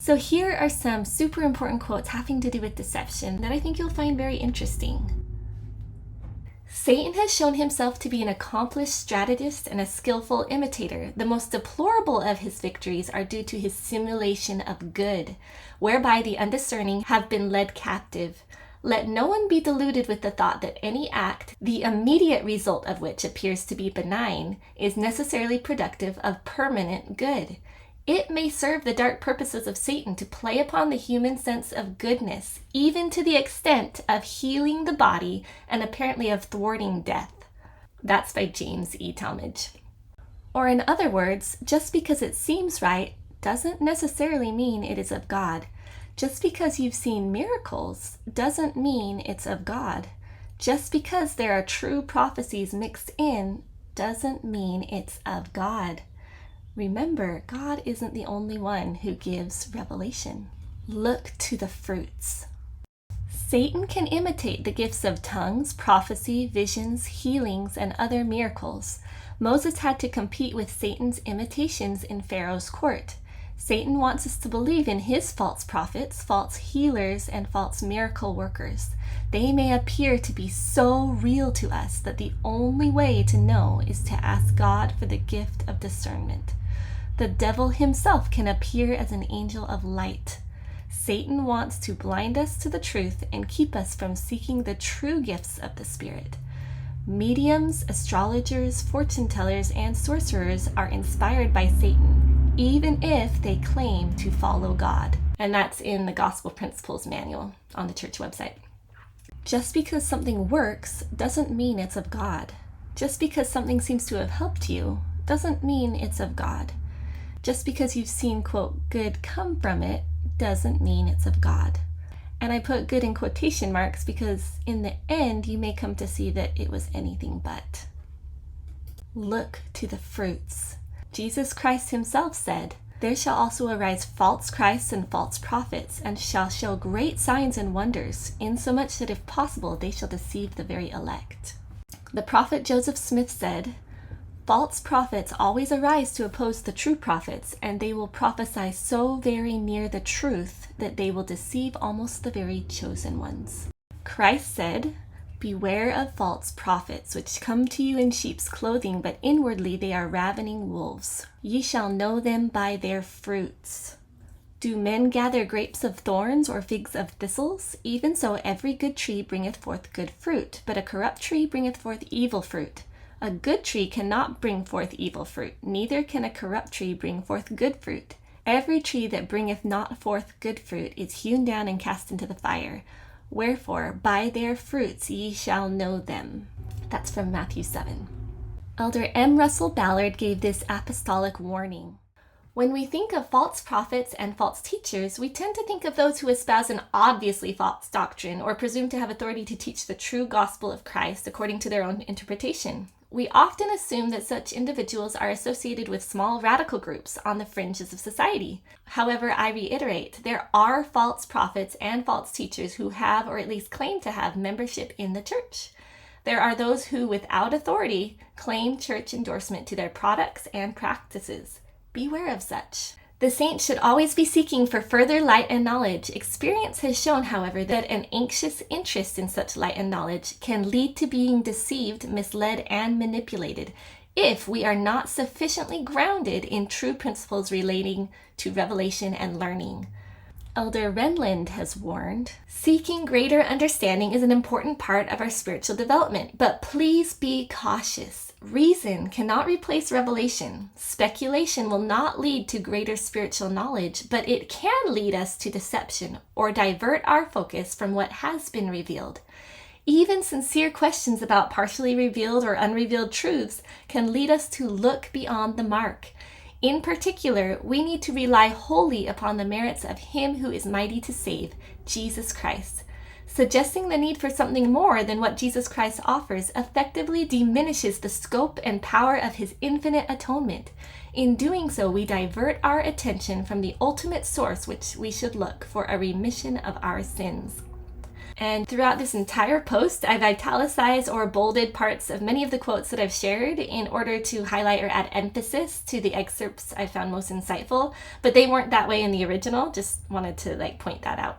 So here are some super important quotes having to do with deception that I think you'll find very interesting. Satan has shown himself to be an accomplished strategist and a skillful imitator. The most deplorable of his victories are due to his simulation of good, whereby the undiscerning have been led captive. Let no one be deluded with the thought that any act, the immediate result of which appears to be benign, is necessarily productive of permanent good. It may serve the dark purposes of Satan to play upon the human sense of goodness, even to the extent of healing the body and apparently of thwarting death. That's by James E. Talmage. Or in other words, just because it seems right doesn't necessarily mean it is of God. Just because you've seen miracles doesn't mean it's of God. Just because there are true prophecies mixed in doesn't mean it's of God. Remember, God isn't the only one who gives revelation. Look to the fruits. Satan can imitate the gifts of tongues, prophecy, visions, healings, and other miracles. Moses had to compete with Satan's imitations in Pharaoh's court. Satan wants us to believe in his false prophets, false healers, and false miracle workers. They may appear to be so real to us that the only way to know is to ask God for the gift of discernment. The devil himself can appear as an angel of light. Satan wants to blind us to the truth and keep us from seeking the true gifts of the Spirit. Mediums, astrologers, fortune tellers, and sorcerers are inspired by Satan, even if they claim to follow God. And that's in the Gospel Principles Manual on the church website. Just because something works doesn't mean it's of God. Just because something seems to have helped you doesn't mean it's of God. Just because you've seen, quote, good come from it doesn't mean it's of God. And I put good in quotation marks because in the end, you may come to see that it was anything but. Look to the fruits. Jesus Christ himself said, "There shall also arise false Christs and false prophets, and shall show great signs and wonders, insomuch that if possible they shall deceive the very elect." The prophet Joseph Smith said, "False prophets always arise to oppose the true prophets, and they will prophesy so very near the truth that they will deceive almost the very chosen ones." Christ said, "Beware of false prophets, which come to you in sheep's clothing, but inwardly they are ravening wolves. Ye shall know them by their fruits. Do men gather grapes of thorns or figs of thistles? Even so every good tree bringeth forth good fruit, but a corrupt tree bringeth forth evil fruit. A good tree cannot bring forth evil fruit, neither can a corrupt tree bring forth good fruit. Every tree that bringeth not forth good fruit is hewn down and cast into the fire. Wherefore, by their fruits ye shall know them." That's from Matthew 7. Elder M. Russell Ballard gave this apostolic warning. When we think of false prophets and false teachers, we tend to think of those who espouse an obviously false doctrine or presume to have authority to teach the true gospel of Christ according to their own interpretation. We often assume that such individuals are associated with small radical groups on the fringes of society. However, I reiterate, there are false prophets and false teachers who have, or at least claim to have, membership in the church. There are those who, without authority, claim church endorsement to their products and practices. Beware of such. The saints should always be seeking for further light and knowledge. Experience has shown, however, that an anxious interest in such light and knowledge can lead to being deceived, misled, and manipulated if we are not sufficiently grounded in true principles relating to revelation and learning. Elder Renland has warned, "Seeking greater understanding is an important part of our spiritual development, but please be cautious. Reason cannot replace revelation. Speculation will not lead to greater spiritual knowledge, but it can lead us to deception or divert our focus from what has been revealed. Even sincere questions about partially revealed or unrevealed truths can lead us to look beyond the mark. In particular, we need to rely wholly upon the merits of Him who is mighty to save, Jesus Christ. Suggesting the need for something more than what Jesus Christ offers effectively diminishes the scope and power of His infinite atonement. In doing so, we divert our attention from the ultimate source which we should look for a remission of our sins." And throughout this entire post, I've italicized or bolded parts of many of the quotes that I've shared in order to highlight or add emphasis to the excerpts I found most insightful, but they weren't that way in the original. Just wanted to point that out.